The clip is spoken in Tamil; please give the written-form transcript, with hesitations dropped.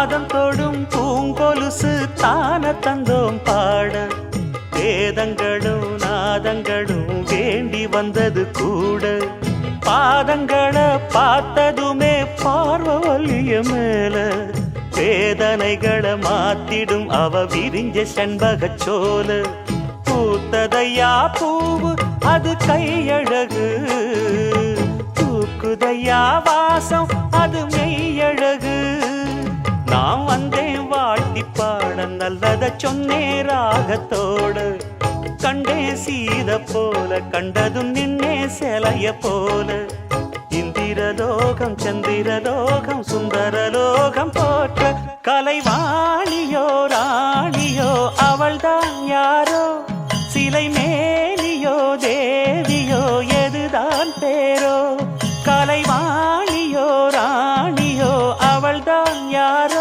பாதம் தொடும் பூங்கொலுசு தான தந்தோம் பாட வேதங்களும் நாதங்களும் வேண்டி வந்தது கூட பாதங்களை பார்த்ததுமே பார்வலிய மேல வேதனைகளை மாத்திடும் அவ விரிஞ்ச செண்பகச்சோல பூத்ததையா பூவு அது கையழகு தூக்குதையா வாசம் அது மெய்யழகு நான் வந்தேன் வாழ்த்தி பாட நல்லத சொன்னே ராகத்தோடு கண்டே சீத போல கண்டதும் நின்னே சிலைய போல இந்திரலோகம் சந்திரலோகம் சுந்தரலோகம் போற்ற கலைவாணி